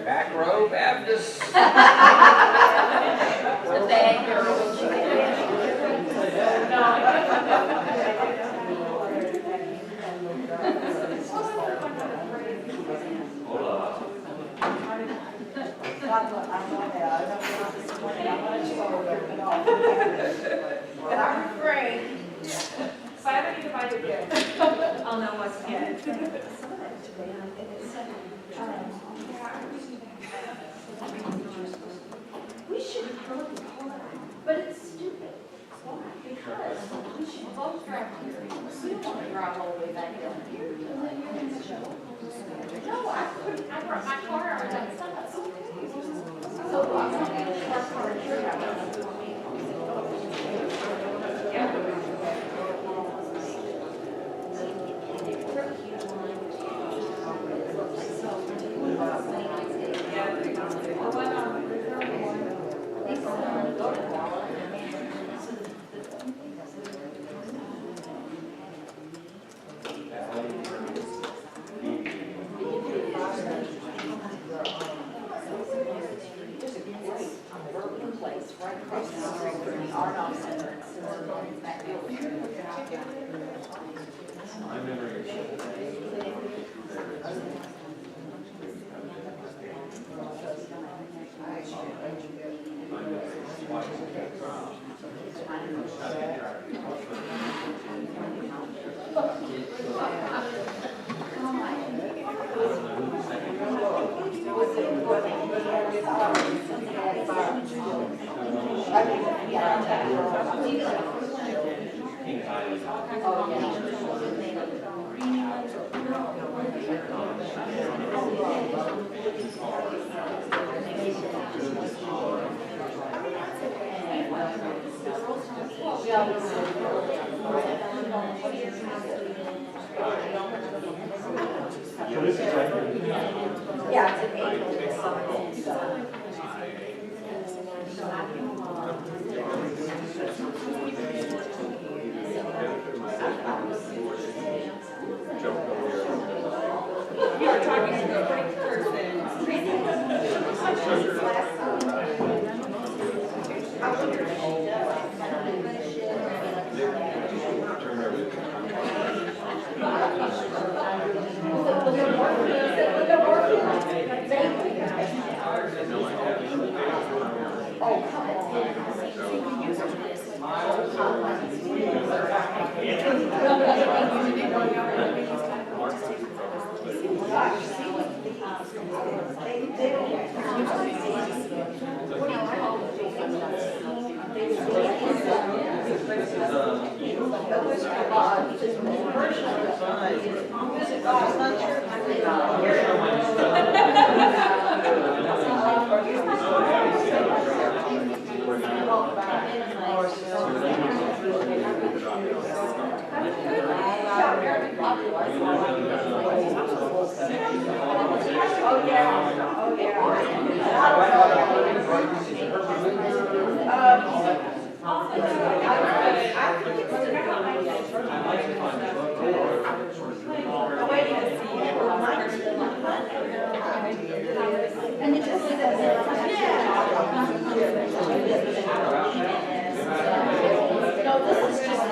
Back row Baptist. The bad girl. But I'm afraid. So I don't need to buy the gift. I'll know what's in it. We should look at color, but it's stupid. Because we should both drive here. We don't want to drive all the way back down here. No, I couldn't, I brought my car over that side. So I'm going to park for a tree. Right across the street from the Art Off Center. That building. Yeah, it's an 8. You were talking to the right person. And you just see that. No, this is just.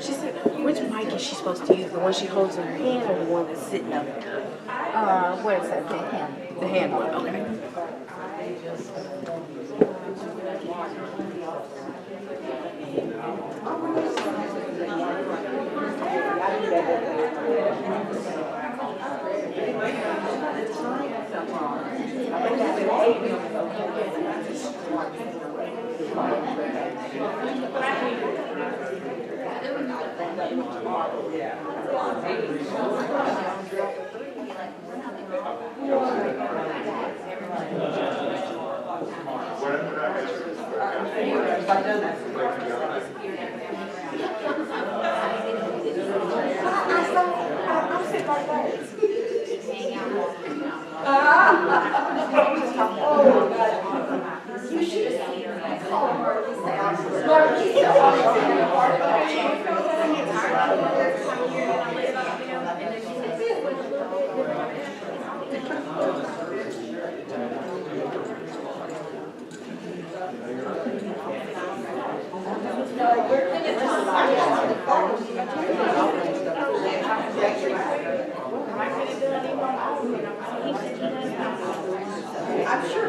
She said, which mic is she supposed to use? The one she holds in her hand or the one that's sitting up there? What is that, the hand? The hand one, okay. I'm sure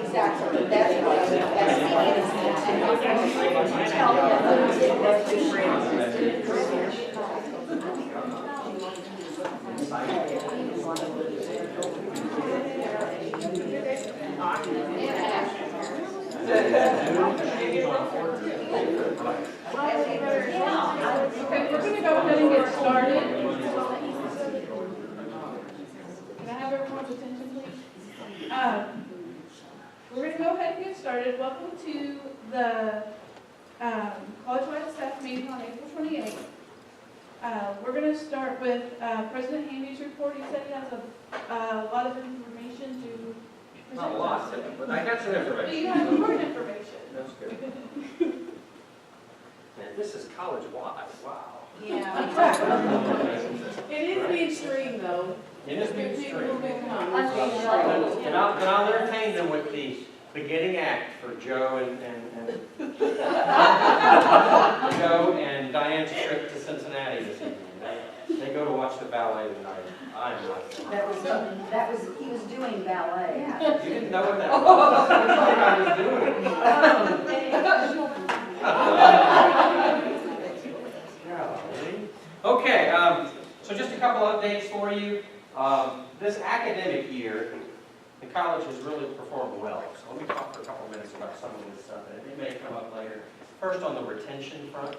exactly. That's what Okay, we're gonna go ahead and get started. Can I have everyone's attention, please? We're gonna go ahead and get started. Welcome to the college-wide staff meeting on April 28th. We're gonna start with President Handy's report. He said he has a lot of information to present. Not a lot, but I got some But information. you have important information. That's good. Man, this is college-wide, wow. Yeah. It is being streamed though. It is being streamed. Unfortunately. And I'll entertain them with the beginning act for Joe and Joe and Diane's trip to Cincinnati this evening. They go to watch the ballet tonight. I'm not. He was doing ballet. You didn't know what that was? What do you think I was doing? Okay, so just a couple updates for you. This academic year, the college has really performed well. So let me talk for a couple minutes about some of this stuff. And it may come up later. First, on the retention front,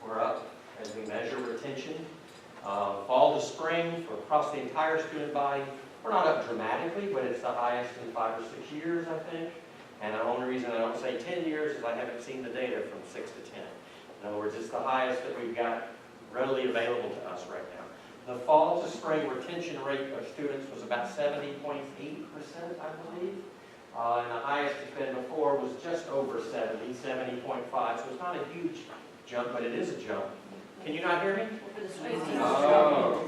we're up as we measure retention. Fall to spring, for across the entire student body, we're not up dramatically, but it's the highest in 5 or 6 years, I think. And the only reason I don't say 10 years is I haven't seen the data from 6 to 10. In other words, it's the highest that we've got readily available to us right now. The fall to spring retention rate of students was about 70.8%, I believe. And the highest it's been before was just over 70, 70.5. So it's not a huge jump, but it is a jump. Can you not hear me? Oh.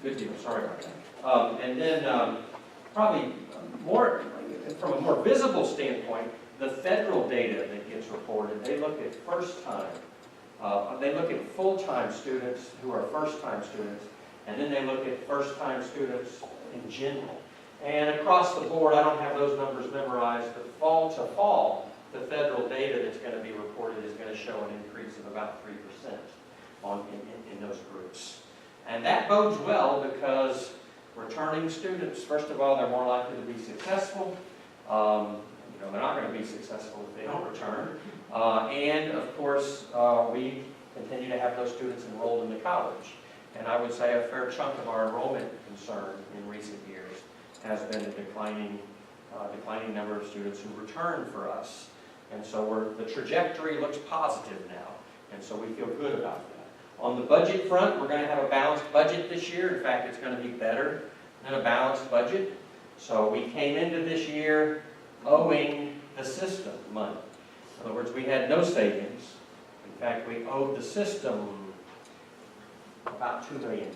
Good deal, sorry about that. And then probably more, from a more visible standpoint, the federal data that gets reported, they look at first-time, they look at full-time students who are first-time students, and then they look at first-time students in general. And across the board, I don't have those numbers memorized, but fall to fall, the federal data that's going to be reported is going to show an increase of about 3% in those groups. And that bodes well because returning students, first of all, they're more likely to be successful. They're not going to be successful if they don't return. And of course, we continue to have those students enrolled in the college. And I would say a fair chunk of our enrollment concern in recent years has been a declining number of students who return for us. And so the trajectory looks positive now. And so we feel good about that. On the budget front, we're going to have a balanced budget this year. In fact, it's going to be better than a balanced budget. So we came into this year owing the system money. In other words, we had no savings. In fact, we owed the system about $2 million.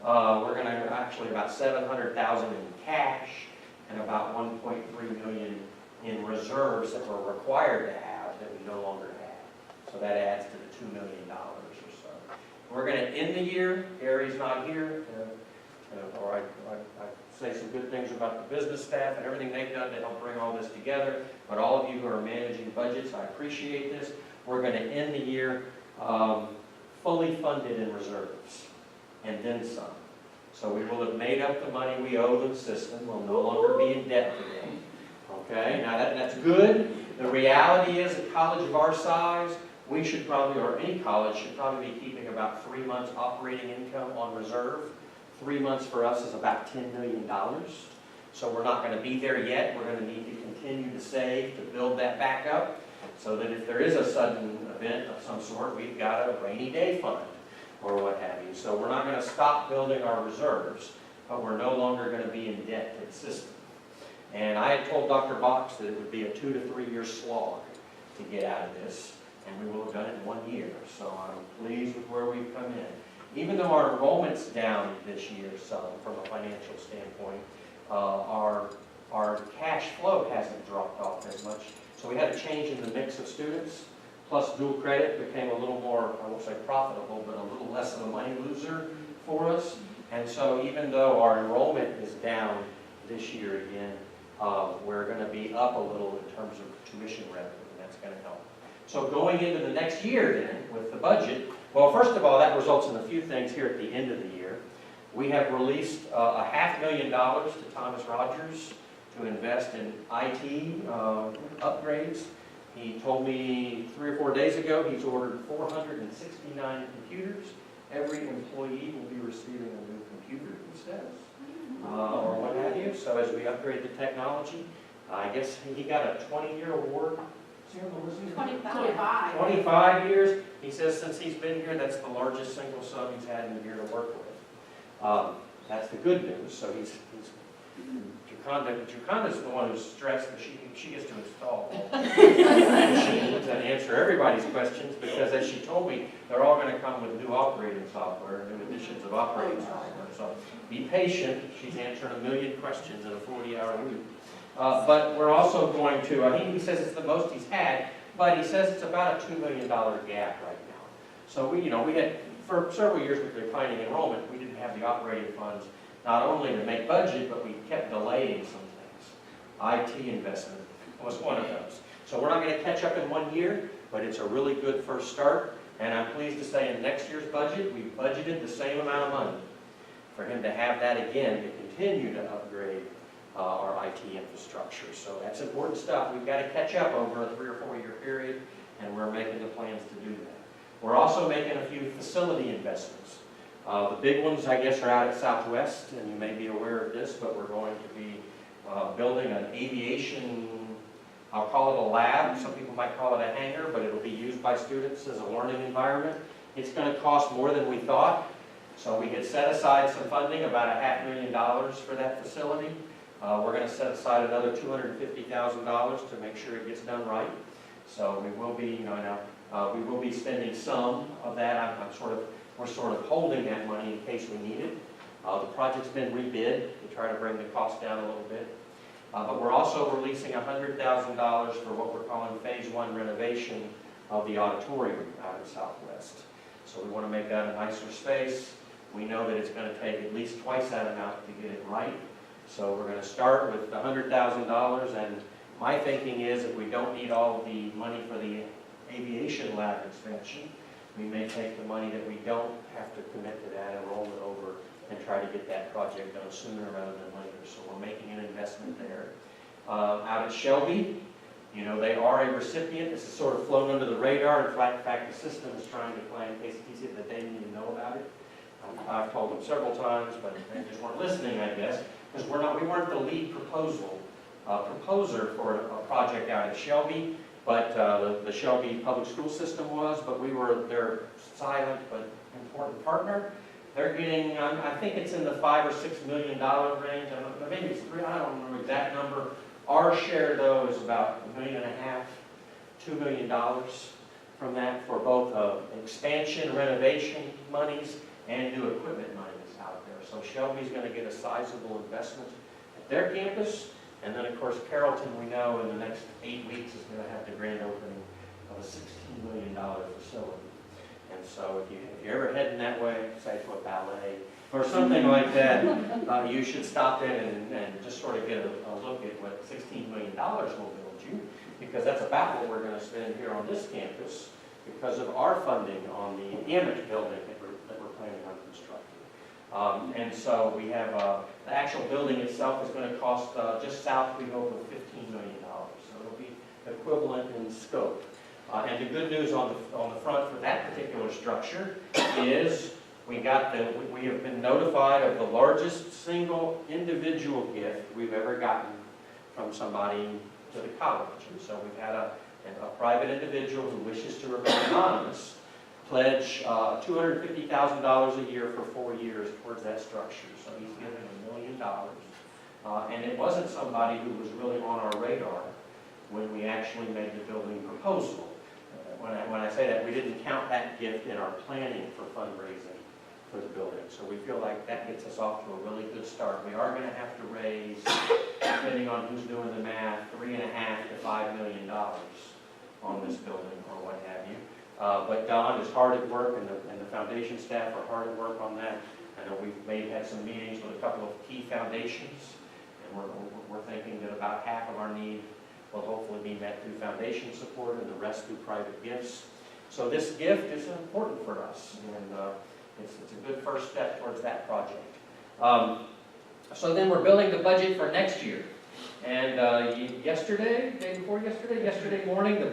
We're going to actually about $700,000 in cash and about $1.3 million in reserves that we're required to have that we no longer have. So that adds to the $2 million or so. We're going to end the year. Gary's not here. Or I say some good things about the business staff and everything they've done to help bring all this together. But all of you who are managing budgets, I appreciate this. We're going to end the year fully funded in reserves and then some. So we will have made up the money we owe the system. We'll no longer be in debt to them. Okay, now that's good. The reality is a college of our size, we should probably, or any college should probably be keeping about 3 months operating income on reserve. 3 months for us is about $10 million. So we're not going to be there yet. We're going to need to continue to save to build that back up so that if there is a sudden event of some sort, we've got a rainy day fund or what have you. So we're not going to stop building our reserves, but we're no longer going to be in debt to the system. And I had told Dr. Box that it would be a 2 to 3 year slog to get out of this, and we will have done it in 1 year. So I'm pleased with where we've come in. Even though our enrollment's down this year some from a financial standpoint, our cash flow hasn't dropped off as much. So we had a change in the mix of students, plus dual credit became a little more, I won't say profitable, but a little less of a money loser for us. And so even though our enrollment is down this year again, we're going to be up a little in terms of tuition revenue, and that's going to help. So going into the next year then, with the budget, well, first of all, that results in a few things here at the end of the year. We have released $500,000 to Thomas Rogers to invest in IT upgrades. He told me 3 or 4 days ago he's ordered 469 computers. Every employee will be receiving a new computer, he says, or what have you. So as we upgrade the technology, I guess he got a 20-year award. 25 years. He says since he's been here, that's the largest single sub he's had in a year to work with. That's the good news. So Jaconda's the one who's stressed that she gets to install machines and answer everybody's questions, because as she told me, they're all going to come with new operating software, new editions of operating software. So be patient. She's answering 1 million questions in a 40-hour week. But we're also going to, he says it's the most he's had, but he says it's about a $2 million gap right now. So we had, for several years with declining enrollment, we didn't have the operating funds, not only to make budget, but we kept delaying some things. IT investment was one of those. So we're not going to catch up in 1 year, but it's a really good first start. And I'm pleased to say in next year's budget, we budgeted the same amount of money for him to have that again to continue to upgrade our IT infrastructure. So that's important stuff. We've got to catch up over a 3 or 4 year period, and we're making the plans to do that. We're also making a few facility investments. The big ones, I guess, are out at Southwest, and you may be aware of this, but we're going to be building an aviation, I'll call it a lab. Some people might call it a hangar, but it'll be used by students as a learning environment. It's going to cost more than we thought. So we had set aside some funding, about $500,000 for that facility. We're going to set aside another $250,000 to make sure it gets done right. So we will be, we will be spending some of that. We're sort of holding that money in case we need it. The project's been rebid to try to bring the cost down a little bit. But we're also releasing $100,000 for what we're calling phase 1 renovation of the auditorium out at Southwest. So we want to make that a nicer space. We know that it's going to take at least twice that amount to get it right. So we're going to start with $100,000, and my thinking is if we don't need all of the money for the aviation lab expansion, we may take the money that we don't have to commit to that and roll it over and try to get that project done sooner rather than later. So we're making an investment there. Out at Shelby, they are a recipient. This is sort of flown under the radar. In fact, the system is trying to plan KCTC that they didn't even know about it. I've told them several times, but they just weren't listening, I guess, because we weren't the lead proposer for a project out at Shelby, but the Shelby public school system was, but we were their silent but important partner. They're getting, I think it's in the $5 or $6 million range. I don't know, maybe it's $3. I don't remember the exact number. Our share, though, is about $1.5 million, $2 million from that for both expansion, renovation monies, and new equipment monies out there. So Shelby's going to get a sizable investment at their campus. And then, of course, Carrollton, we know in the next 8 weeks is going to have the grand opening of a $16 million facility. And so if you're ever heading that way, say to a ballet or something like that, you should stop in and just sort of get a look at what $16 million will build you, because that's about what we're going to spend here on this campus because of our funding on the Emmett building that we're planning on constructing. And so we have the actual building itself is going to cost just south, we hope, of $15 million. So it'll be equivalent in scope. And the good news on the front for that particular structure is we have been notified of the largest single individual gift we've ever gotten from somebody to the college. And so we've had a private individual who wishes to remain anonymous pledge $250,000 a year for 4 years towards that structure. So he's given $1 million. And it wasn't somebody who was really on our radar when we actually made the building proposal. When I say that, we didn't count that gift in our planning for fundraising for the building. So we feel like that gets us off to a really good start. We are going to have to raise, depending on who's doing the math, $3.5 to $5 million on this building or what have you. But Don is hard at work, and the foundation staff are hard at work on that. I know we've had some meetings with a couple of key foundations, and we're thinking that about half of our need will hopefully be met through foundation support and the rest through private gifts. So this gift is important for us, and it's a good first step towards that project. So then we're building the budget for next year. And day before yesterday morning, the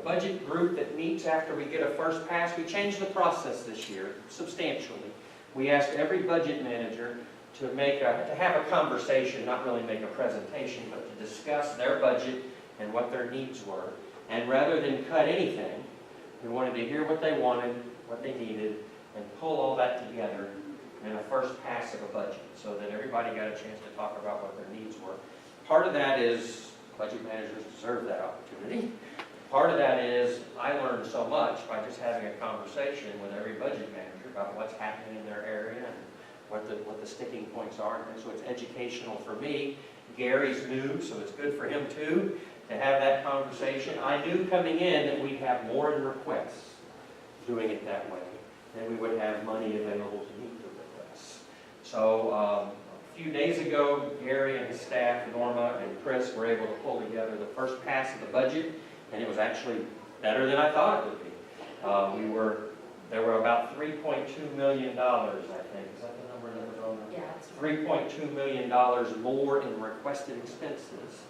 budget group that meets after we get a first pass, we changed the process this year substantially. We asked every budget manager to have a conversation, not really make a presentation, but to discuss their budget and what their needs were. And rather than cut anything, we wanted to hear what they wanted, what they needed, and pull all that together in a first pass of a budget so that everybody got a chance to talk about what their needs were. Part of that is budget managers deserve that opportunity. Part of that is I learned so much by just having a conversation with every budget manager about what's happening in their area and what the sticking points are. And so it's educational for me. Gary's new, so it's good for him too, to have that conversation. I knew coming in that we'd have more in requests doing it that way than we would have money available to meet the requests. So a few days ago, Gary and his staff, Norma and Chris, were able to pull together the first pass of the budget, and it was actually better than I thought it would be. There were about $3.2 million, I think. Is that the number that was on there? Yeah, it's $3.2 million more in requested expenses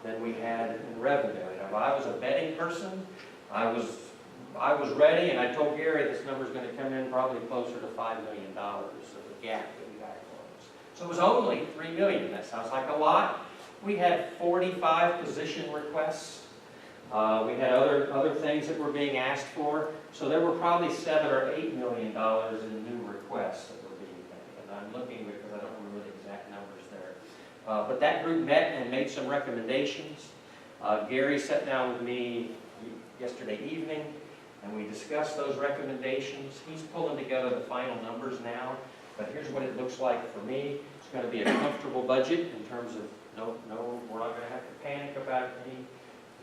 than we had in revenue. And if I was a betting person, I was ready, and I told Gary this number's going to come in probably closer to $5 million of the gap that we got to close. So it was only $3 million. That sounds like a lot. We had 45 position requests. We had other things that were being asked for. So there were probably $7 or $8 million in new requests that were being made. And I'm looking because I don't remember the exact numbers there. But that group met and made some recommendations. Gary sat down with me yesterday evening, and we discussed those recommendations. He's pulling together the final numbers now, but here's what it looks like for me. It's going to be a comfortable budget in terms of we're not going to have to panic about any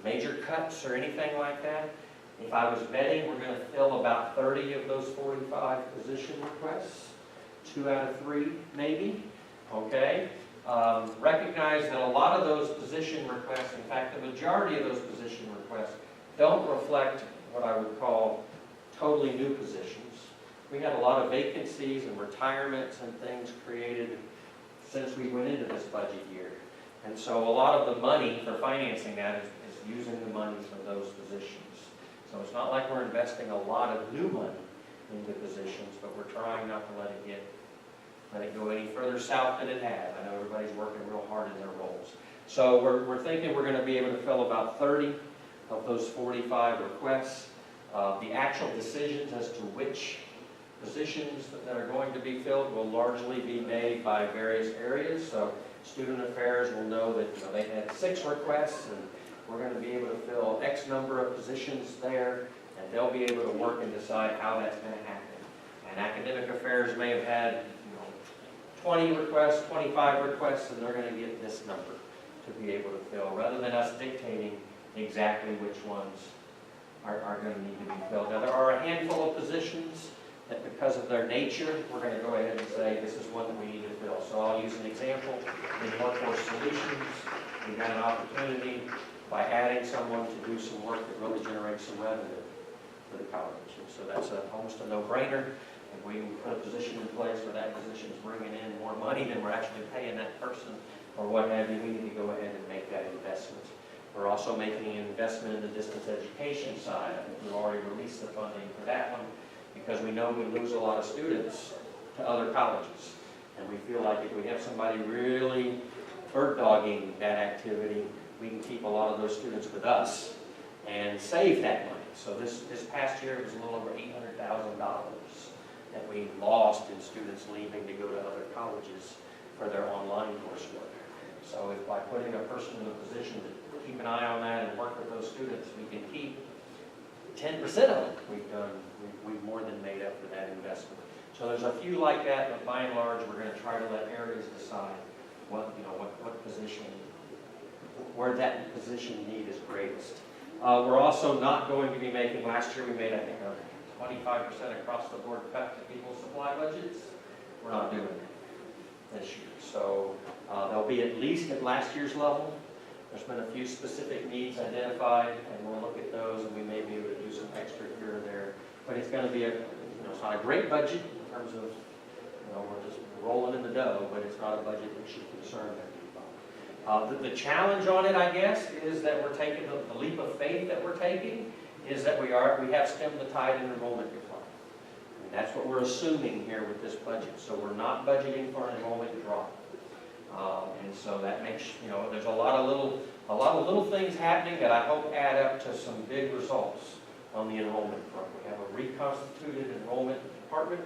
major cuts or anything like that. If I was betting, we're going to fill about 30 of those 45 position requests, 2 out of 3 maybe, okay? Recognize that a lot of those position requests, in fact, the majority of those position requests don't reflect what I would call totally new positions. We had a lot of vacancies and retirements and things created since we went into this budget year. And so a lot of the money for financing that is using the money from those positions. So it's not like we're investing a lot of new money into positions, but we're trying not to let it go any further south than it has. I know everybody's working real hard in their roles. So we're thinking we're going to be able to fill about 30 of those 45 requests. The actual decisions as to which positions that are going to be filled will largely be made by various areas. So Student Affairs will know that they had 6 requests, and we're going to be able to fill X number of positions there, and they'll be able to work and decide how that's going to happen. And Academic Affairs may have had 20 requests, 25 requests, and they're going to get this number to be able to fill, rather than us dictating exactly which ones are going to need to be filled. Now, there are a handful of positions that, because of their nature, we're going to go ahead and say this is one that we need to fill. So I'll use an example. In Workforce Solutions, we've got an opportunity by adding someone to do some work that really generates some revenue for the college. And so that's almost a no-brainer. If we can put a position in place where that position is bringing in more money than we're actually paying that person or what have you, we need to go ahead and make that investment. We're also making an investment in the distance education side. I think we've already released the funding for that one because we know we lose a lot of students to other colleges. And we feel like if we have somebody really bird-dogging that activity, we can keep a lot of those students with us and save that money. So this past year, it was a little over $800,000 that we lost in students leaving to go to other colleges for their online coursework. So if by putting a person in a position to keep an eye on that and work with those students, we can keep 10% of it. We've more than made up for that investment. So there's a few like that, but by and large, we're going to try to let areas decide what position, where that position need is greatest. We're also not going to be making, last year we made, I think, a 25% across the board cut to people's supply budgets. We're not doing that this year. So they'll be at least at last year's level. There's been a few specific needs identified, and we'll look at those, and we may be able to do some extra here or there. But it's going to be it's not a great budget in terms of, we're just rolling in the dough, but it's not a budget that should concern everybody. The challenge on it, I guess, is that we're taking the leap of faith that we're taking is that we have stemmed the tide in enrollment decline. And that's what we're assuming here with this budget. So we're not budgeting for an enrollment drop. And so that makes, there's a lot of little things happening that I hope add up to some big results on the enrollment front. We have a reconstituted enrollment department,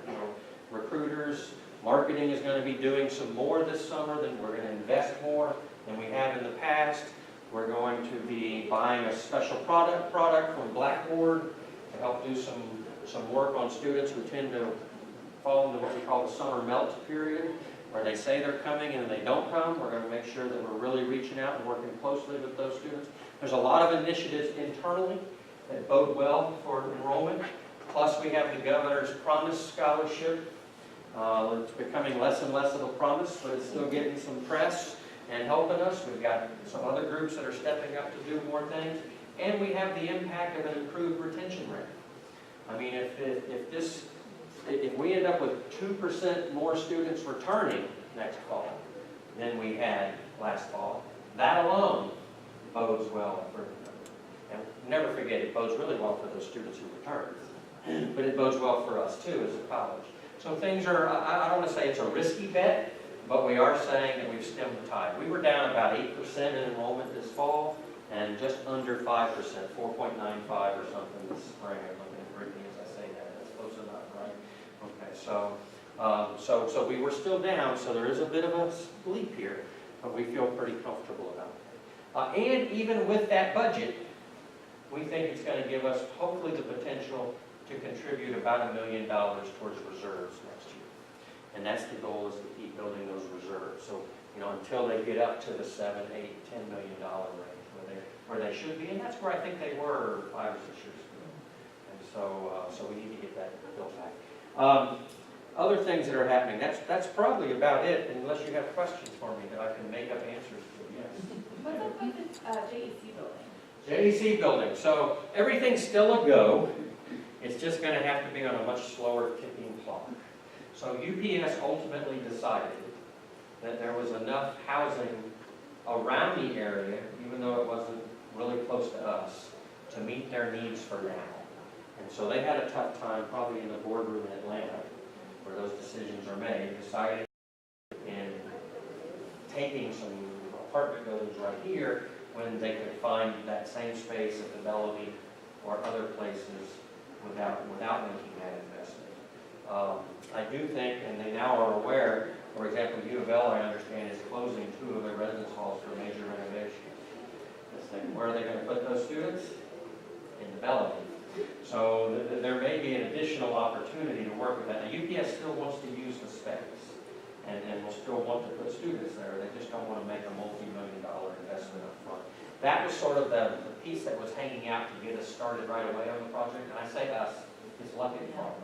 recruiters, marketing is going to be doing some more this summer, we're going to invest more than we have in the past. We're going to be buying a special product from Blackboard to help do some work on students who tend to fall into what we call the summer melt period, where they say they're coming and they don't come. We're going to make sure that we're really reaching out and working closely with those students. There's a lot of initiatives internally that bode well for enrollment. Plus, we have the Governor's Promise Scholarship. It's becoming less and less of a promise, but it's still getting some press and helping us. We've got some other groups that are stepping up to do more things. And we have the impact of an improved retention rate. I mean, if we end up with 2% more students returning next fall than we had last fall, that alone bodes well for, and never forget, it bodes really well for those students who return, but it bodes well for us too as a college. So things are, I don't want to say it's a risky bet, but we are saying that we've stemmed the tide. We were down about 8% in enrollment this fall, and just under 5%, 4.95 or something this spring. I'm looking at Brittany as I say that. That's close enough, right? Okay, so we were still down, so there is a bit of a leap here, but we feel pretty comfortable about it. And even with that budget, we think it's going to give us hopefully the potential to contribute about $1 million towards reserves next year. And that's the goal, is to keep building those reserves. So, you know, until they get up to the $7, $8, $10 million range where they should be, and that's where I think they were 5 or 6 years ago. And so we need to get that built back. Other things that are happening, that's probably about it, unless you have questions for me that I can make up answers to. Yes. What's up with the JEC building? JEC building. So everything's still a go. It's just going to have to be on a much slower ticking clock. So UPS ultimately decided that there was enough housing around the area, even though it wasn't really close to us, to meet their needs for now. And so they had a tough time, probably in the boardroom in Atlanta, where those decisions are made, deciding in taking some apartment buildings right here when they could find that same space at the Bellamy or other places without making that investment. I do think, and they now are aware, for example, U of L, I understand, is closing 2 of their residence halls for major renovation. Where are they going to put those students? In the Bellamy. So there may be an additional opportunity to work with that. Now, UPS still wants to use the space and will still want to put students there. They just don't want to make a multi-million-dollar investment up front. That was sort of the piece that was hanging out to get us started right away on the project. And I say us, it's Luckett Farm.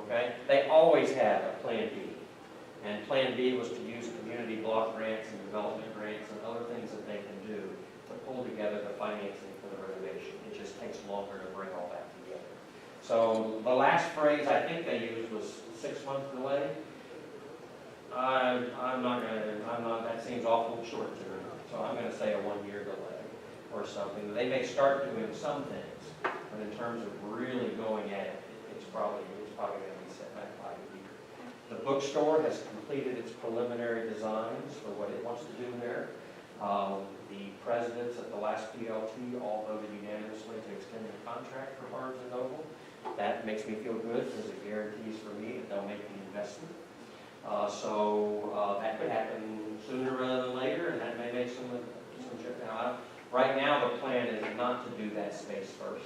Okay? They always had a plan B. And plan B was to use community block grants and development grants and other things that they can do to pull together the financing for the renovation. It just takes longer to bring all that together. So the last phrase I think they used was 6-month delay. That seems awful short to me. So I'm going to say a 1-year delay or something. They may start doing some things, but in terms of really going at it, it's probably going to be set back by a year. The bookstore has completed its preliminary designs for what it wants to do there. The presidents at the last PLT all voted unanimously to extend the contract for Barnes & Noble. That makes me feel good because it guarantees for me that they'll make the investment. That could happen sooner rather than later, and that may make some trip. Now, right now, the plan is not to do that space first,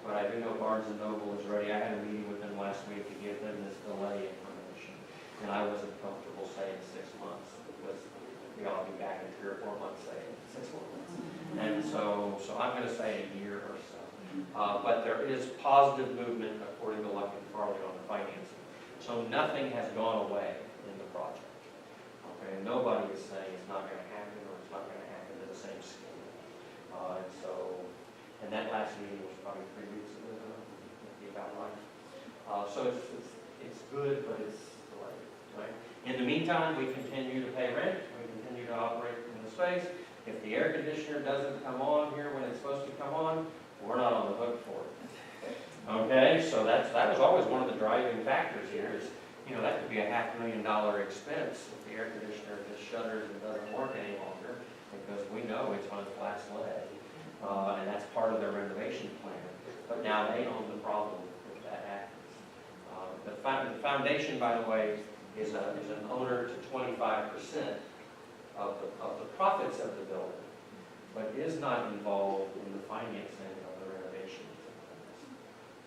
but I do know Barnes & Noble is ready. I had a meeting with them last week to give them this delay information, and I wasn't comfortable saying 6 months because we ought to be back in 3 or 4 months saying 6 more months. And so I'm going to say a year or so. But there is positive movement according to Luckett Farley on the financing. So nothing has gone away in the project. Okay, and nobody is saying it's not going to happen or it's not going to happen to the same scale. And that last meeting was probably 3 weeks ago, about right. So it's good, but it's delayed, right? In the meantime, we continue to pay rent. We continue to operate in the space. If the air conditioner doesn't come on here when it's supposed to come on, we're not on the hook for it. Okay, so that was always one of the driving factors here is, you know, that could be a $500,000 expense if the air conditioner just shutters and doesn't work any longer, because we know it's on its last leg, and that's part of their renovation plan. But now they own the problem if that happens. The foundation, by the way, is an owner to 25% of the profits of the building, but is not involved in the financing of the renovation.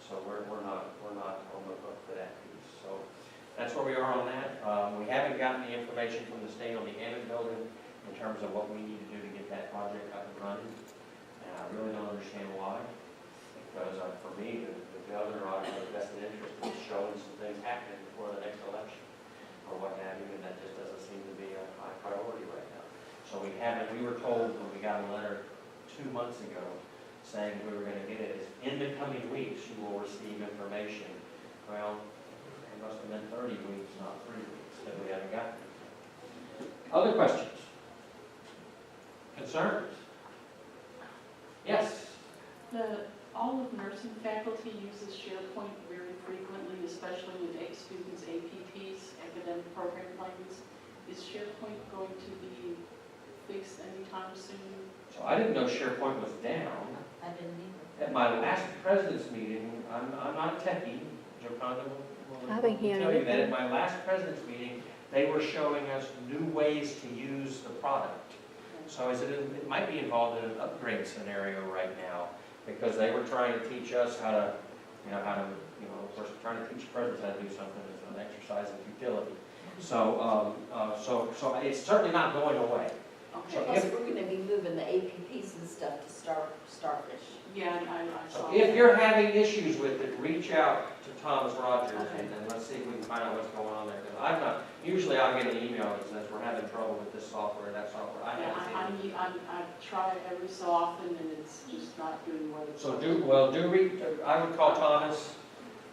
So we're not on the hook for that piece. So that's where we are on that. We haven't gotten the information from the state on the Ammon building in terms of what we need to do to get that project up and running. And I really don't understand why, because for me, the governor ought to have a vested interest in showing some things happening before the next election or what have you, and that just doesn't seem to be a high priority right now. So we haven't, we were told when we got a letter 2 months ago saying we were going to get it, in the coming weeks you will receive information. Well, it must have been 30 weeks, not 3 weeks, that we haven't gotten it. Other questions? Concerns? Yes? All of nursing faculty uses SharePoint very frequently, especially with students' APPs, academic program plans. Is SharePoint going to be fixed anytime soon? So I didn't know SharePoint was down. I didn't either. At my last president's meeting, I'm not a techie, Joconda will I've been hearing tell you that. everything. At my last president's meeting, they were showing us new ways to use the product. So I said, it might be involved in an upgrade scenario right now, because they were trying to teach us how to, of course, trying to teach presidents how to do something is an exercise in futility. So, so it's certainly not going away. Okay. So Plus, if- we're gonna be moving the APPs and stuff to Starfish. Yeah, I So saw if that. you're having issues with it, reach out to Thomas Rogers and then let's see if we can find out what's going on there. Because I've not, usually I'll get an email that says we're having trouble with this software, that software. I Yeah, haven't seen it. I try it every so often and it's just not doing what it's. So I would call Thomas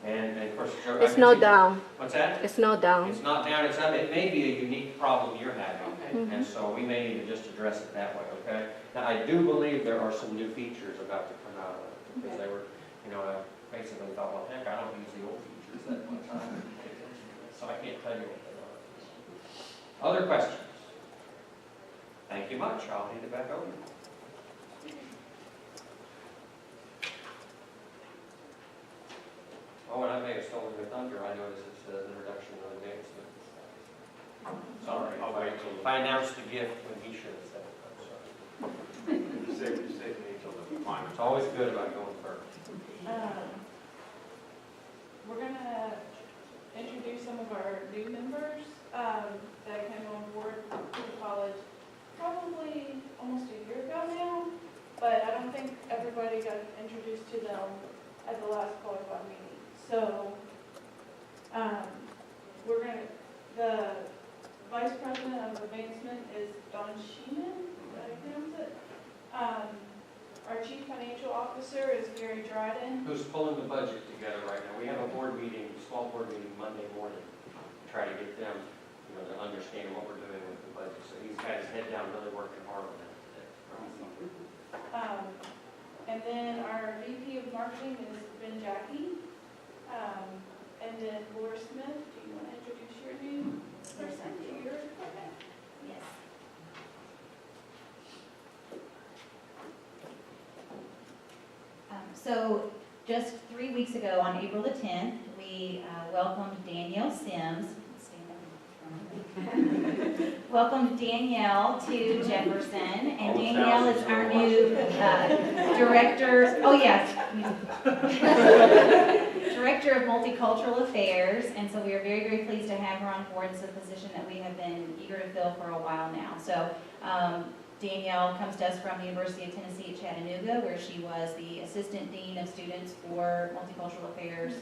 and of course. It's not down. What's that? It's not down. It's not down, it's up. It may be a unique problem you're having. Okay. And so we may need to just address it that way, okay? Now, I do believe there are some new features about to come out of it, because they were, I basically thought, well, heck, I don't use the old features at one time. So I can't tell you what they are. Other questions? Thank you much. I'll hand it back over. Oh, and I may have stolen your thunder. I noticed it says introduction of advancement. Sorry. I'll wait till If I announced the gift when he should have said it, I'm sorry. save me till the final. It's always good about going first. We're gonna introduce some of our new members that came on board to the college probably almost a year ago now, but I don't think everybody got introduced to them at the last qualified meeting. So, the vice president of advancement is Don Sheeman, did I pronounce it? Our chief financial officer is Gary Dryden. Who's pulling the budget together right now? We have a board meeting, small board meeting Monday morning, to try to get them, to understand what we're doing with the budget. So he's got his head down, really working hard on that today. And then our VP of marketing is Ben Jackie. And then Laura Smith, do you want to introduce your new person to your department? Yes. So just 3 weeks ago, on April the 10th, we welcomed Danielle Sims. Welcomed Danielle to Jefferson, and Danielle is our new director. Oh yes, director of multicultural affairs, and so we are very, very pleased to have her on board. It's a position that we have been eager to fill for a while now. So Danielle comes to us from the University of Tennessee at Chattanooga, where she was the assistant dean of students for multicultural affairs,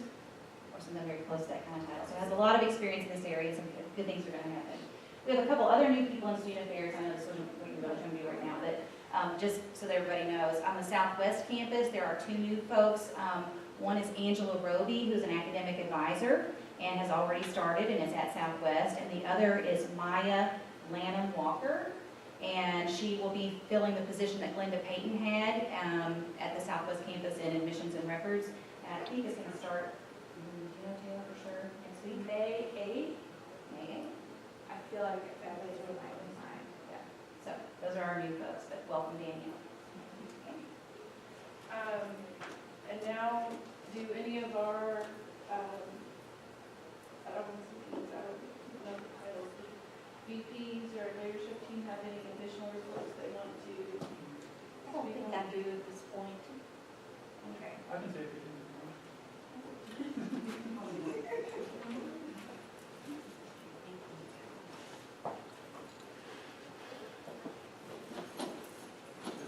or something very close to that kind of title. So has a lot of experience in this area. Some good things are going to happen. We have a couple other new people in student affairs. I know this isn't what you're going to do right now, but just so that everybody knows, on the Southwest campus, there are 2 new folks. One is Angela Roby, who's an academic advisor and has already started and is at Southwest, and the other is Maya Lanham Walker, and she will be filling the position that Glenda Payton had at the Southwest campus in admissions and records. And I think it's going to start, do you know, Taylor, for sure, next week? May 8th? May 8th? I feel like that was what I was saying. Yeah. So those are our new folks, but welcome, Danielle. And now, do any of our, I don't know the titles, VPs or leadership team have any additional reports they want to? I don't think I do at this point. Okay. I can say if you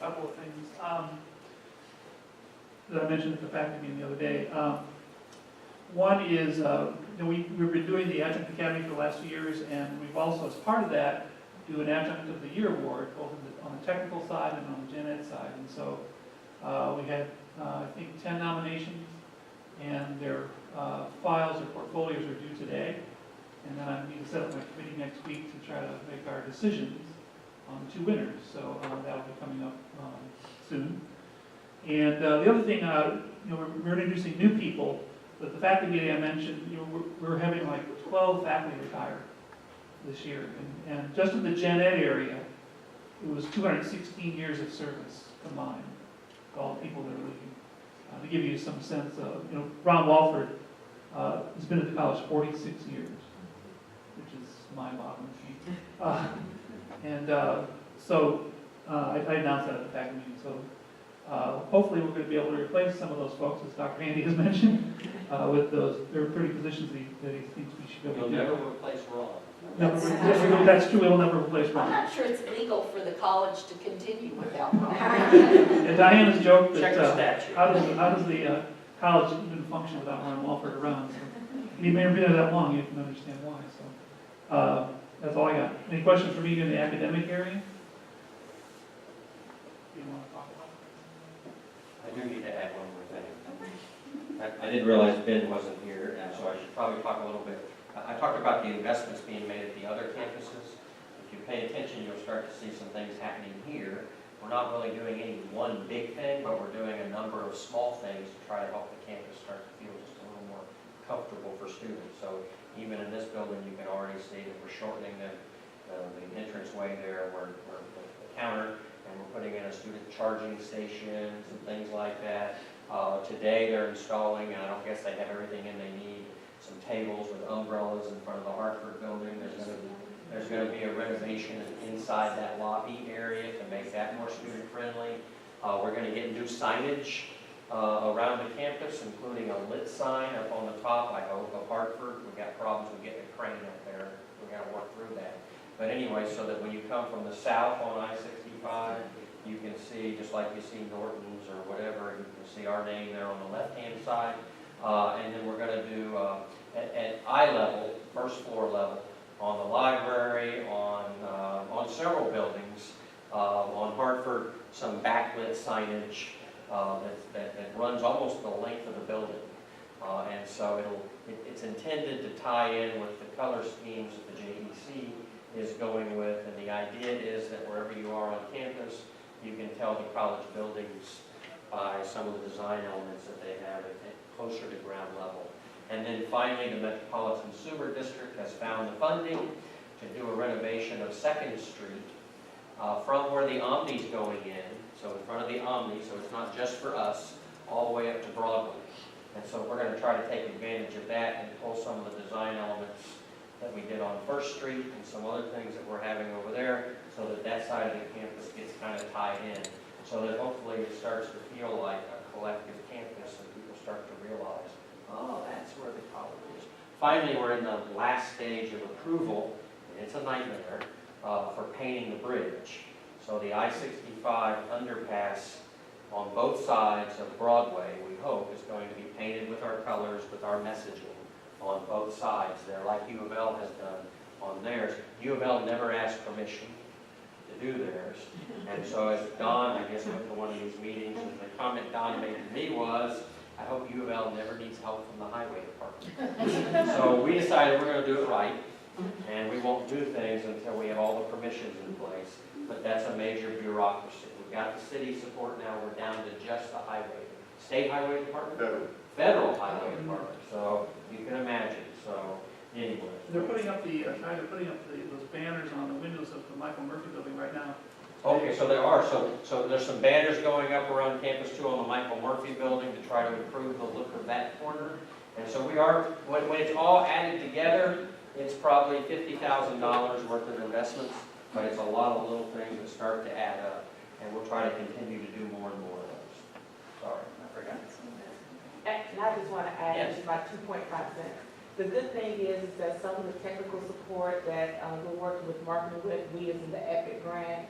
couple of things. That I mentioned at the faculty meeting the other day. One is, we've been doing the Adjunct Academy for the last few years, and we've also, as part of that, do an Adjunct of the Year award, both on the technical side and on the gen ed side. And so we had, I think, 10 nominations, and their files or portfolios are due today. And then I need to set up my committee next week to try to make our decisions on the 2 winners. So that'll be coming up soon. And the other thing, we're introducing new people. But the faculty meeting I mentioned, we're having like 12 faculty retire this year. And just in the gen ed area, it was 216 years of service combined, all the people that are leaving. To give you some sense of, Ron Walford has been at the college 46 years, which is mind-boggling to me. So I announced that at the faculty meeting. So hopefully we're going to be able to replace some of those folks, as Dr. Handy has mentioned, with those very pretty positions that he thinks we should be able to You'll do. never replace Ron. That's true, we'll never replace I'm Ron. not sure it's legal for the college to continue without Ron. And Diana's joke Check that, the statute. how does the college even function without Ron Walford around? So, he may have been there that long, you can understand why. So that's all I got. Any questions for me in the academic area? You want to talk about? I do need to add one more thing. I didn't realize Ben wasn't here, and so I should probably talk a little bit. I talked about the investments being made at the other campuses. If you pay attention, you'll start to see some things happening here. We're not really doing any one big thing, but we're doing a number of small things to try to help the campus start to feel just a little more comfortable for students. So even in this building, you can already see that we're shortening the entranceway there, we're the counter, and we're putting in a student charging station, some things like that. Today they're installing, and I don't guess they have everything in they need, some tables with umbrellas in front of the Hartford building. There's going to be a renovation inside that lobby area to make that more student friendly. We're going to get new signage around the campus, including a lit sign up on the top, I hope, of Hartford. We've got problems with getting a crane up there. We've got to work through that. But anyway, so that when you come from the south on I-65, you can see, just like you see Norton's or whatever, you can see our name there on the left-hand side. And then we're going to do, at eye level, first floor level, on the library, on several buildings, on Hartford, some backlit signage that runs almost the length of the building. And so it's intended to tie in with the color schemes that the JEC is going with, and the idea is that wherever you are on campus, you can tell the college buildings by some of the design elements that they have closer to ground level. And then finally, the Metropolitan Sewer District has found the funding to do a renovation of 2nd Street from where the Omni's going in, so in front of the Omni, so it's not just for us, all the way up to Broadway. And so we're going to try to take advantage of that and pull some of the design elements that we did on 1st Street and some other things that we're having over there, so that that side of the campus gets kind of tied in, so that hopefully it starts to feel like a collective campus and people start to realize, oh, that's where the college is. Finally, we're in the last stage of approval, and it's a nightmare, for painting the bridge. So the I-65 underpass on both sides of Broadway, we hope, is going to be painted with our colors, with our messaging on both sides there, like U of L has done on theirs. U of L never asked permission to do theirs. And so as Don, I guess, went to one of these meetings, and the comment Don made to me was, I hope U of L never needs help from the highway department. So we decided we're going to do it right, and we won't do things until we have all the permissions in place. But that's a major bureaucracy. We've got the city support now. We're down to just the highway. State highway department? Federal highway department. So you can imagine. So anyway. They're putting up those banners on the windows of the Michael Murphy building right now. Okay, so there are. So there's some banners going up around campus too on the Michael Murphy building to try to improve the look of that corner. And so we are, when it's all added together, it's probably $50,000 worth of investments, but it's a lot of little things that start to add up. And we'll try to continue to do more and more of those. Sorry, I forgot. And I just want to add, Yes. it's about 2.5 cents. The good thing is that some of the technical support that we're working with marketing with, we is in the EPIC grant,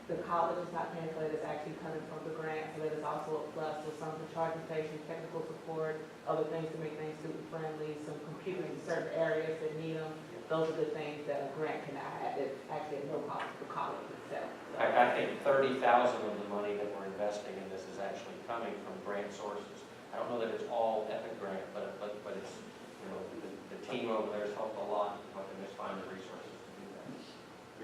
the college is not paying for it, it's actually coming from the grant, so that is also a plus, with some of the charging stations, technical support, other things to make things student friendly, some computers in certain areas that need them. Those are the things that a grant can add, it's actually at no cost to the college itself. So, I think 30,000 of the money that we're investing in this is actually coming from grant sources. I don't know that it's all Epic grant, but it's, you know, the team over there has helped a lot, helping us find the resources to do that.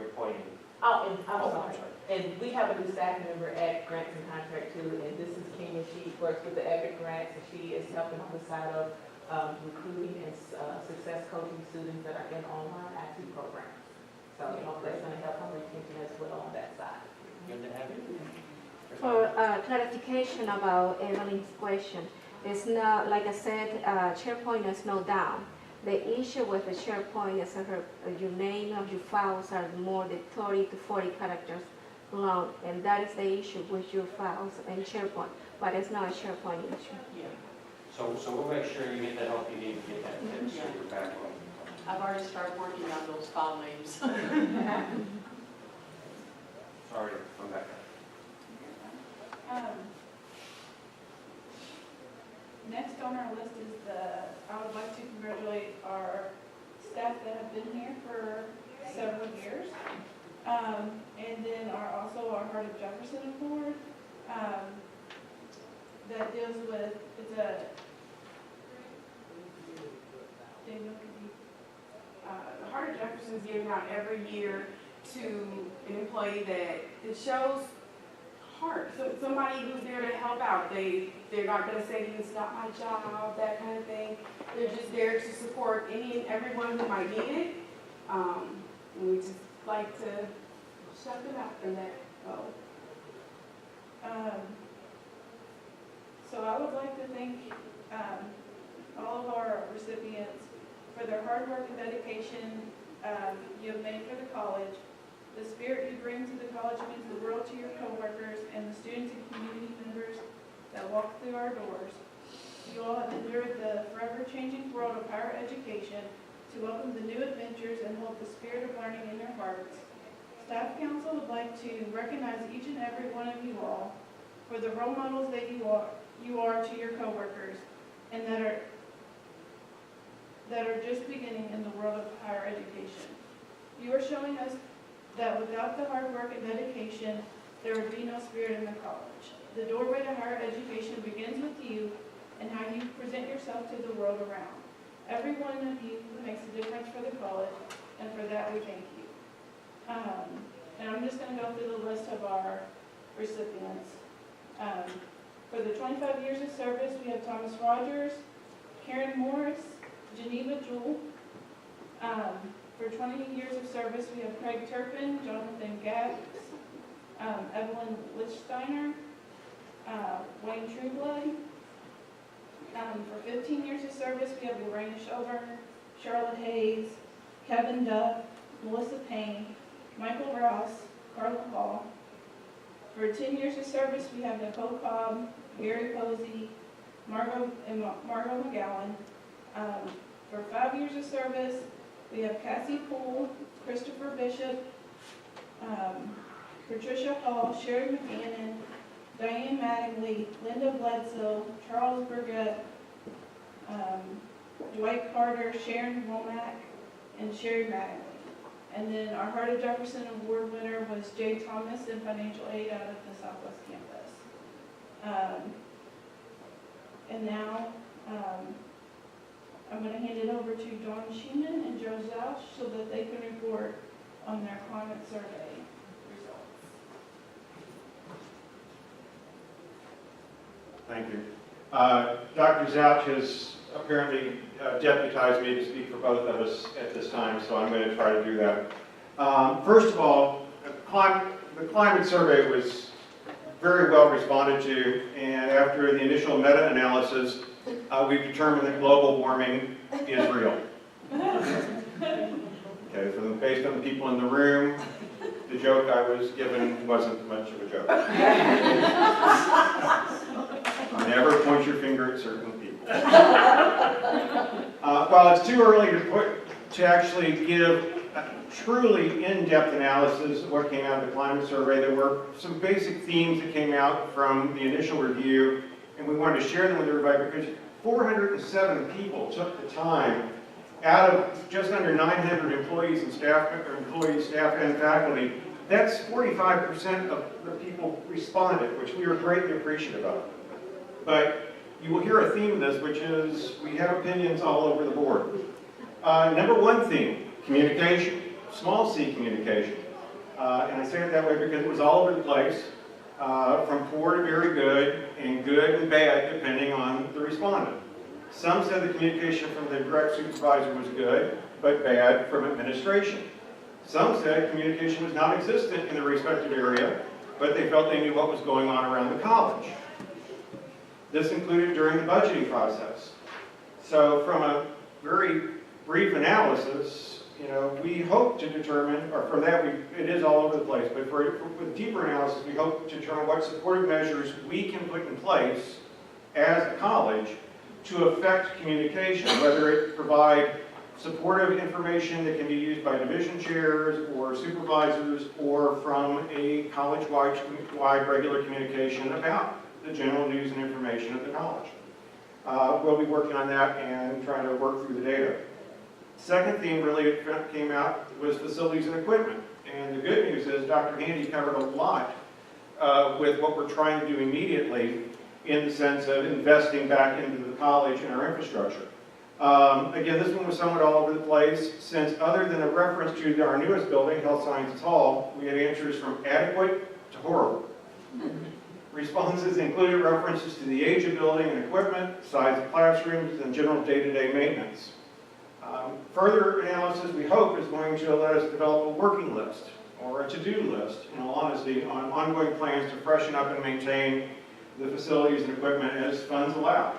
You're pointing. Oh, and I'm Oh, sorry. And we have a new staff member at Grants and Contract too, and this is Kenya. She works with the Epic Grants, and she is helping on the side of recruiting and success coaching students that are in online IT programs. So that's going to help on retention as well on that side. Good to have you. For clarification about Evelyn's question, it's not, like I said, SharePoint is no down. The issue with the SharePoint is that your name of your files are more than 30 to 40 characters long, and that is the issue with your files in SharePoint, but it's not a SharePoint issue. Yeah, So we'll make sure you get the help you need to get that fixed so you're back on. I've already started working on those file names. Sorry, I'm back. Next on our list is I would like to congratulate our staff that have been here for several years. And then also our Heart of Jefferson Award, that deals with, Daniel, could you? The Heart of Jefferson is given out every year to an employee that it shows heart. So somebody who's there to help out. They're not going to say it's not my job, that kind of thing. They're just there to support any and everyone who might need it. And we just like to shout them out for that. So I would like to thank all of our recipients for their hard work and dedication you have made for the college, the spirit you bring to the college means the world to your coworkers and the students and community members that walk through our doors. You all have endured the forever-changing world of higher education to welcome the new adventures and hold the spirit of learning in your hearts. Staff Council would like to recognize each and every one of you all for the role models that you are to your coworkers and that are just beginning in the world of higher education. You are showing us that without the hard work and dedication, there would be no spirit in the college. The doorway to higher education begins with you and how you present yourself to the world around. Every one of you makes a difference for the college, and for that we thank you. And I'm just going to go through the list of our recipients. For the 25 years of service, we have Thomas Rogers, Karen Morris, Geneva Jewell. For 20 years of service, we have Craig Turpin, Jonathan Gaps, Evelyn Lichsteiner, Wayne Trueblood. For 15 years of service, we have Lorena Shelburne, Charlotte Hayes, Kevin Duff, Melissa Payne, Michael Rouse, Carla Hall. For 10 years of service, we have Nicole Cobb, Gary Posey, Margot McGowan. For 5 years of service, we have Cassie Poole, Christopher Bishop, Patricia Hall, Sherry McGannon, Diane Mattingly, Linda Bledsoe, Charles Burgett, Dwight Carter, Sharon Womack, and Sherry Mattingly. And then our Heart of Jefferson Award winner was Jay Thomas in financial aid out of the Southwest campus. And now I'm going to hand it over to Dawn Sheeman and Joe Zouch so that they can report on their climate survey results. Thank you. Dr. Zouch has apparently deputized me to speak for both of us at this time, so I'm going to try to do that. First of all, the climate survey was very well responded to, and after the initial meta-analysis, we've determined that global warming is real. Okay, based on the people in the room, the joke I was given wasn't much of a joke. Never point your finger at certain people. While it's too early to actually give truly in-depth analysis of what came out of the climate survey. There were some basic themes that came out from the initial review, and we wanted to share them with everybody because 407 people took the time out of just under 900 employees, staff, and faculty. That's 45% of the people responded, which we were greatly appreciative of. But you will hear a theme of this, which is we have opinions all over the board. Number one theme, communication, small c communication. And I say it that way because it was all over the place, from poor to very good, and good and bad depending on the respondent. Some said the communication from the direct supervisor was good, but bad from administration. Some said communication was non-existent in the respective area, but they felt they knew what was going on around the college. This included during the budgeting process. So from a very brief analysis, we hope to determine, or from that, it is all over the place, but with deeper analysis, we hope to determine what supportive measures we can put in place as a college to affect communication, whether it provide supportive information that can be used by division chairs or supervisors or from a college-wide regular communication about the general news and information of the college. We'll be working on that and trying to work through the data. Second theme really came out was facilities and equipment. And the good news is Dr. Handy covered a lot with what we're trying to do immediately in the sense of investing back into the college and our infrastructure. Again, this one was somewhat all over the place, since other than a reference to our newest building, Health Sciences Hall, we had answers from adequate to horrible. Responses included references to the age of building and equipment, size of classrooms, and general day-to-day maintenance. Further analysis, we hope, is going to let us develop a working list or a to-do list, in all honesty, on ongoing plans to freshen up and maintain the facilities and equipment as funds allow.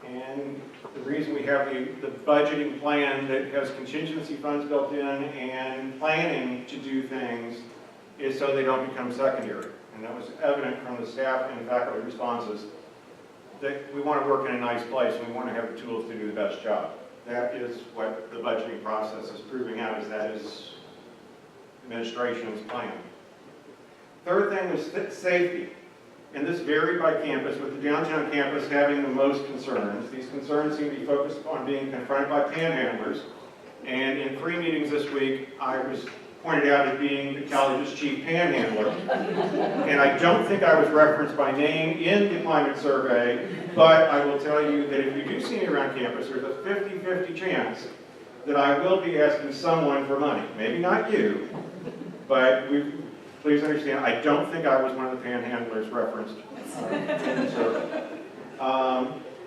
And the reason we have the budgeting plan that has contingency funds built in and planning to do things is so they don't become secondary. And that was evident from the staff and faculty responses that we want to work in a nice place and we want to have the tools to do the best job. That is what the budgeting process is proving out, is that is administration's plan. Third thing was safety. And this varied by campus, with the downtown campus having the most concerns. These concerns seem to be focused on being confronted by panhandlers. And in 3 meetings this week, I was pointed out as being the college's chief panhandler. And I don't think I was referenced by name in the climate survey, but I will tell you that if you do see me around campus, there's a 50-50 chance that I will be asking someone for money. Maybe not you, but please understand, I don't think I was one of the panhandlers referenced in the survey.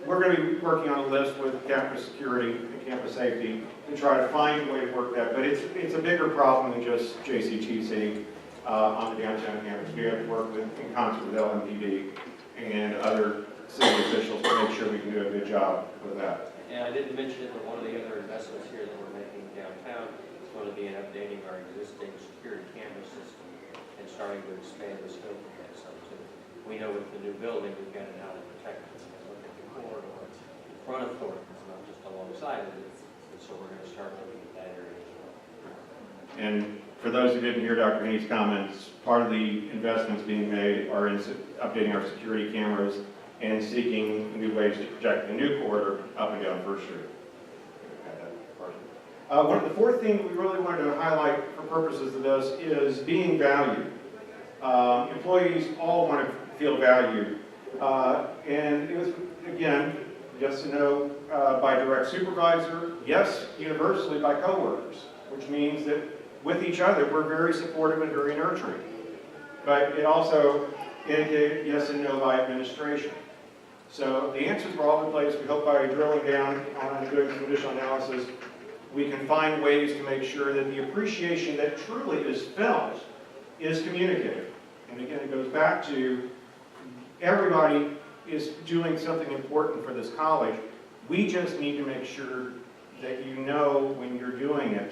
We're going to be working on a list with campus security and campus safety to try to find a way to work that, but it's a bigger problem than just JCTC on the downtown campus. We have to work in concert with LMPD and other city officials to make sure we can do a good job with that. And I didn't mention it, but one of the other investments here that we're making downtown is going to be in updating our existing security camera system and starting to expand the scope of that some too. We know with the new building, we've got an outlet protector that's looking at the corridor in front of Thornton, not just alongside of it. And so we're going to start looking at that area as well. And for those who didn't hear Dr. Neat's comments, part of the investments being made are in updating our security cameras and seeking new ways to protect the new corridor up and down First Street. One of the fourth things we really wanted to highlight for purposes of this is being valued. Employees all want to feel valued. And it was, again, yes and no by direct supervisor, yes, universally by coworkers, which means that with each other, we're very supportive and very nurturing. But it also indicated yes and no by administration. So the answers were all over the place. We hope by drilling down on doing some additional analysis, we can find ways to make sure that the appreciation that truly is felt is communicated. And again, it goes back to everybody is doing something important for this college. We just need to make sure that you know when you're doing it,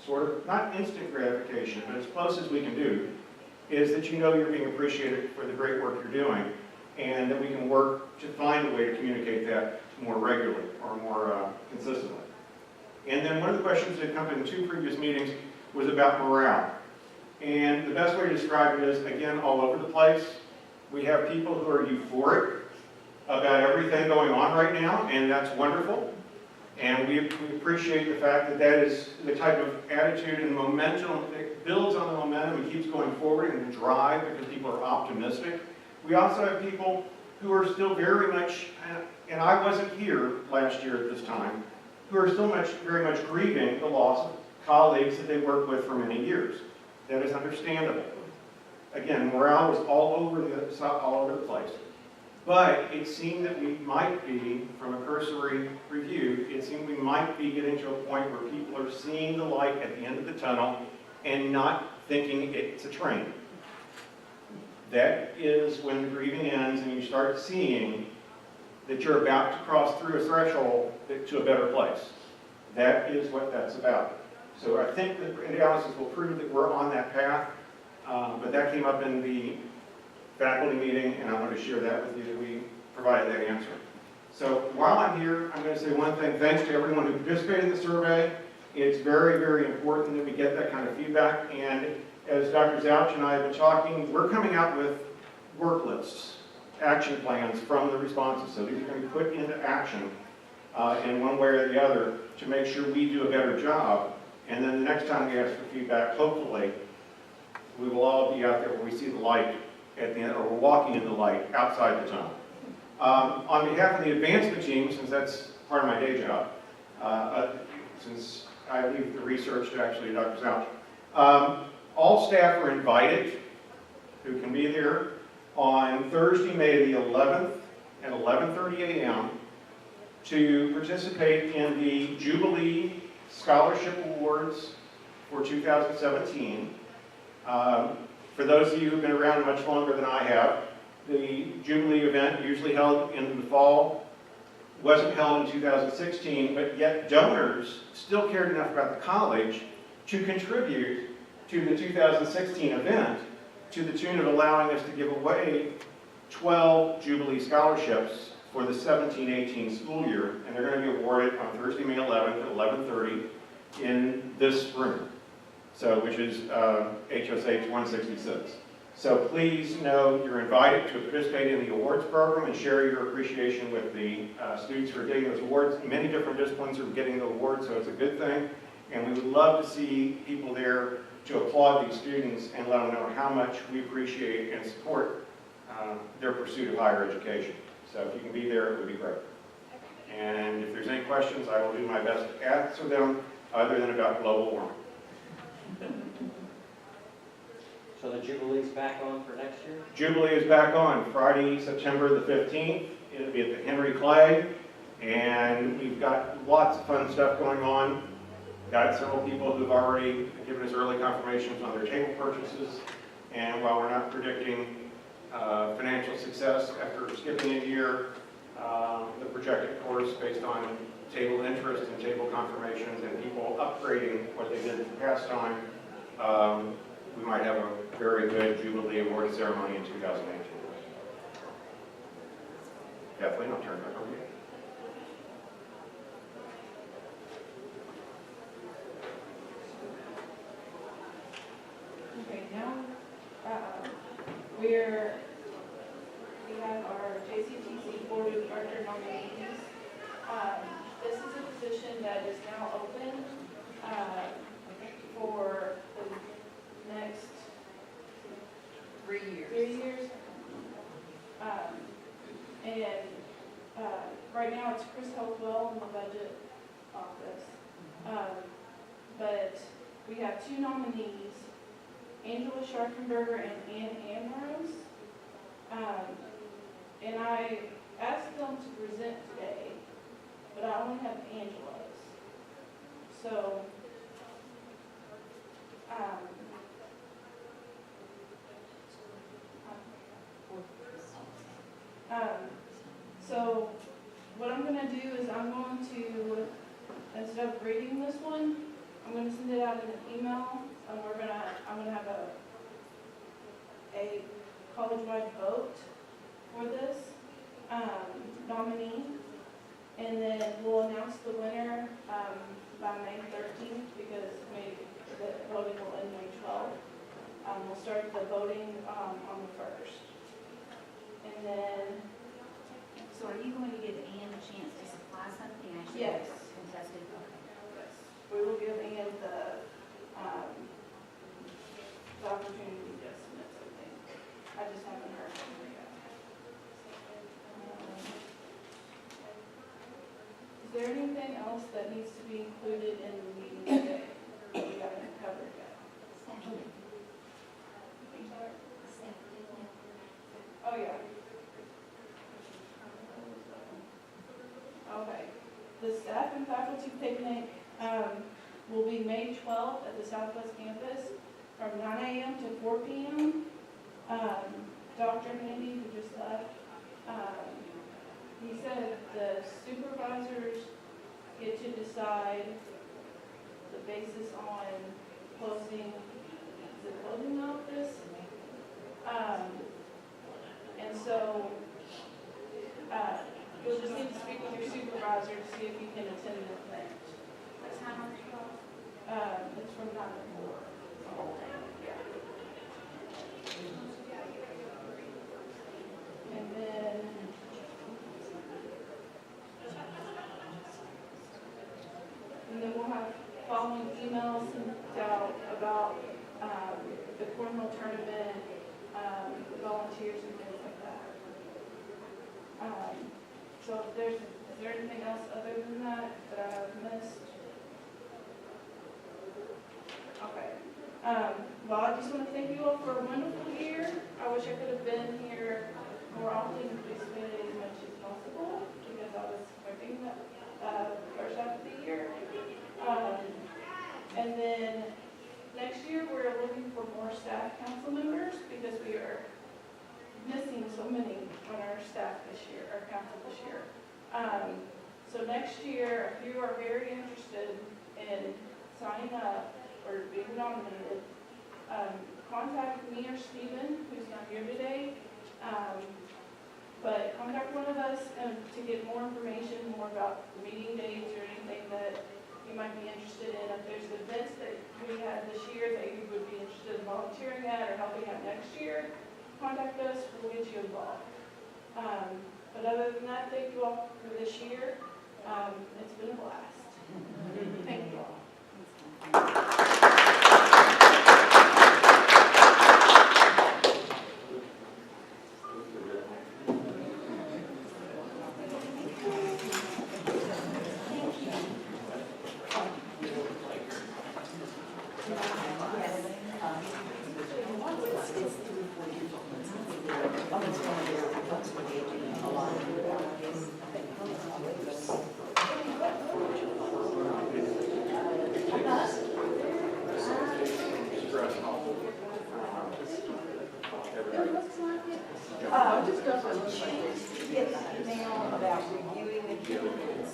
sort of, not instant gratification, but as close as we can do, is that you know you're being appreciated for the great work you're doing, and that we can work to find a way to communicate that more regularly or more consistently. And then one of the questions that come in 2 previous meetings was about morale. And the best way to describe it is, again, all over the place. We have people who are euphoric about everything going on right now, and that's wonderful. And we appreciate the fact that that is the type of attitude and momentum that builds on the momentum and keeps going forward and drive because people are optimistic. We also have people who are still very much, and I wasn't here last year at this time, who are still very much grieving the loss of colleagues that they worked with for many years. That is understandable. Again, morale was all over the place. But it seemed that we might be, from a cursory review, it seemed we might be getting to a point where people are seeing the light at the end of the tunnel and not thinking it's a train. That is when the grieving ends and you start seeing that you're about to cross through a threshold to a better place. That is what that's about. So I think that analysis will prove that we're on that path, but that came up in the faculty meeting, and I want to share that with you, that we provided that answer. So while I'm here, I'm going to say one thing. Thanks to everyone who participated in the survey. It's very, very important that we get that kind of feedback. And as Dr. Zouch and I have been talking, we're coming out with work lists, action plans from the responses. So these are going to be put into action in one way or the other to make sure we do a better job. And then the next time we ask for feedback, hopefully, we will all be out there where we see the light at the end, or we're walking in the light outside the tunnel. On behalf of the advancement team, since that's part of my day job, since I leave the research to actually Dr. Zouch, all staff are invited who can be there on Thursday, May the 11th at 11:30 a.m. to participate in the Jubilee Scholarship Awards for 2017. For those of you who've been around much longer than I have, the Jubilee event, usually held in the fall, wasn't held in 2016, but yet donors still cared enough about the college to contribute to the 2016 event to the tune of allowing us to give away 12 Jubilee scholarships for the 17-18 school year, and they're going to be awarded on Thursday, May 11th at 11:30 in this room. So, which is HSH 166. So please know you're invited to participate in the awards program and share your appreciation with the students who are getting those awards. Many different disciplines are getting the awards, so it's a good thing. And we would love to see people there to applaud these students and let them know how much we appreciate and support their pursuit of higher education. So if you can be there, it would be great. And if there's any questions, I will do my best to answer them, other than about global warming. So the Jubilee's back on for next year? Jubilee is back on Friday, September the 15th. It'll be at the Henry Clay, and we've got lots of fun stuff going on. Got several people who've already given us early confirmations on their table purchases, and while we're not predicting financial success after skipping a year, the projected course based on table interest and table confirmations and people upgrading what they did the past time, we might have a very good Jubilee Award ceremony in 2018. Kathleen, I'll turn it back over to you. Okay, now, we have our JCTC Board of Director nominees. This is a position that is now open, for the next 3 years. 3 years. Right now it's Chris Hopewell in the budget office. But we have two nominees, Angela Scharfenberger and Ann Ambrose. And I asked them to present today, but I only have Angela's. So, so what I'm going to do is I'm going to, instead of reading this one, I'm going to send it out in an email, and I'm going to have a college-wide vote for this nominee, and then we'll announce the winner by May 13th, because May the voting will end May 12th. We'll start the voting on the 1st. And then, So are you going to give Ann a chance to supply something actually? yes, Contested? we will give Ann the opportunity to submit something. I just haven't heard from her yet. Is there anything else that needs to be included in the meeting today that we haven't covered yet? I'm sorry? Oh, yeah. Okay. The staff and faculty picnic will be May 12th at the Southwest Campus from 9 a.m. to 4 p.m. Dr. Handy, who just left, he said the supervisors get to decide the basis on closing notice. And so, you'll just need to speak with your supervisor to see if you can attend the event. What time are you off? It's from 9 to 4. And then we'll have following emails sent out about the cornhole tournament, volunteers and things like that. So is there anything else other than that that I've missed? Okay. Well, I just want to thank you all for a wonderful year. I wish I could have been here more often and participated as much as possible because I was working the first half of the year. And then next year, we're looking for more staff council members because we are missing so many on our staff this year, our council this year. So next year, if you are very interested in signing up or being nominated, contact me or Stephen, who's not here today. But contact one of us to get more information, more about the meeting dates or anything that you might be interested in. If there's events that we had this year that you would be interested in volunteering at or helping out next year, contact us, we'll get you involved. But other than that, thank you all for this year. It's been a blast. Thank you all. Get an email about reviewing the candidates.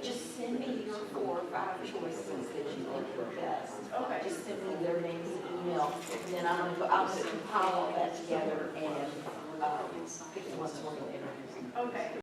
Just send me your 4 or 5 choices that you think are best. Okay. Just send me their names and email, and then I'll compile all that together and pick the ones we're going to interview. Okay.